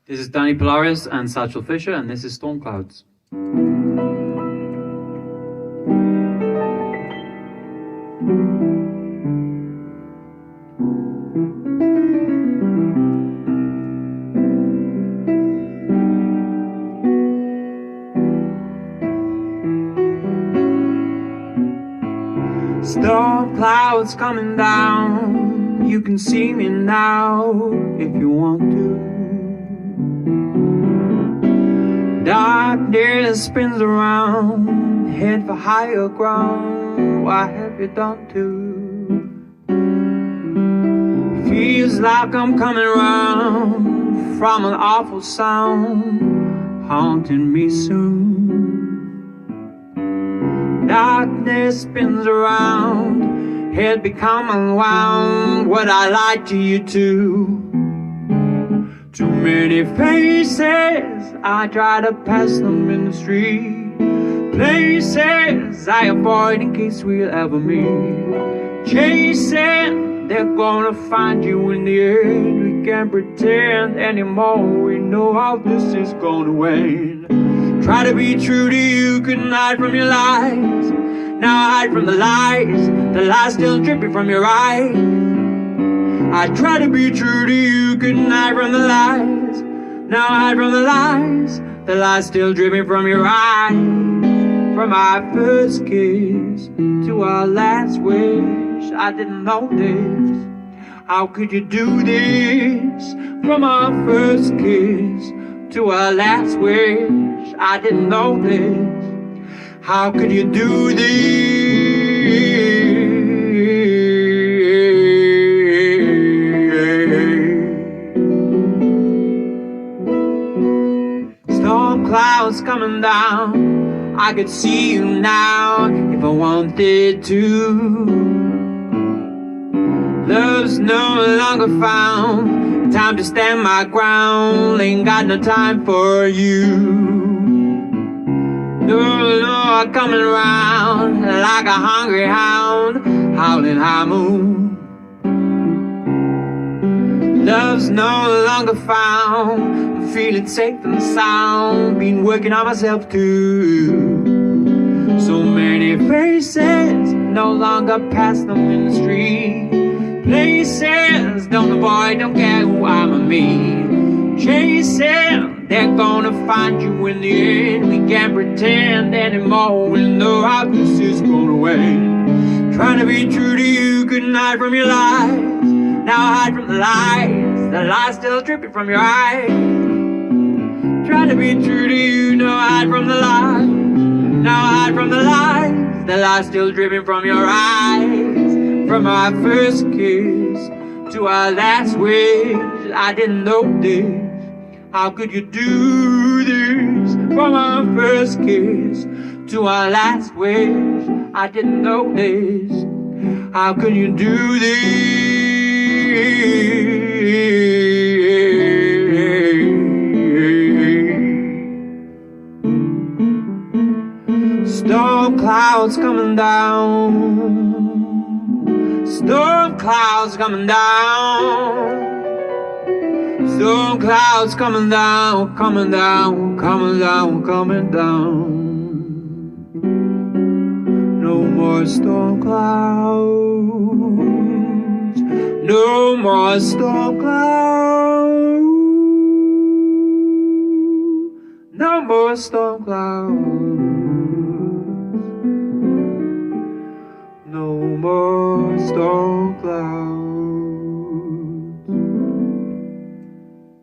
This is Danny Polaris and Satchel Fisher, and this is Storm Clouds. Storm clouds coming down, you can see me now if you want to. Darkness spins around, head for higher ground. What have you done to? Feels like I'm coming round from an awful sound, haunting me soon. Darkness spins around, head become unwound. What I lied to you to. Too many faces I try to pass them in the street, places I avoid in case we'll ever meet. Chasing, they're gonna find you in the end. We can't pretend anymore, we know how this is gonna end. Try to be true to you, couldn't hide from your lies. Now I hide from the lies still dripping from your eyes. I try to be true to you, couldn't hide from the lies. Now I hide from the lies still dripping from your eyes. From our first kiss to our last wish, I didn't know this. How could you do this? From our first kiss to our last wish, I didn't know this. How could you do this? Storm clouds coming down, I could see you now if I wanted to. Love's no longer found, time to stand my ground, ain't got no time for you. No, I'm coming around like a hungry hound, howling high moon. Love's no longer found, I'm feeling safe and sound, been working on myself too. So many faces, no longer pass them in the street, places, don't avoid, don't care who I'm a me. Chasing, they're gonna find you in the end. We can't pretend anymore, we know how this is gonna end. Trying to be true to you, couldn't hide from your lies. Now I hide from the lies still dripping from your eyes. Trying to be true to you, no I hide from the lies. Now I hide from the lies still dripping from your eyes. From our first kiss to our last wish, I didn't know this. How could you do this? From our first kiss to our last wish, I didn't know this. How could you do this? Storm clouds coming down, storm clouds coming down. Storm clouds coming down, coming down, coming down, coming down. No more storm clouds, no more storm clouds, no more storm clouds, no more storm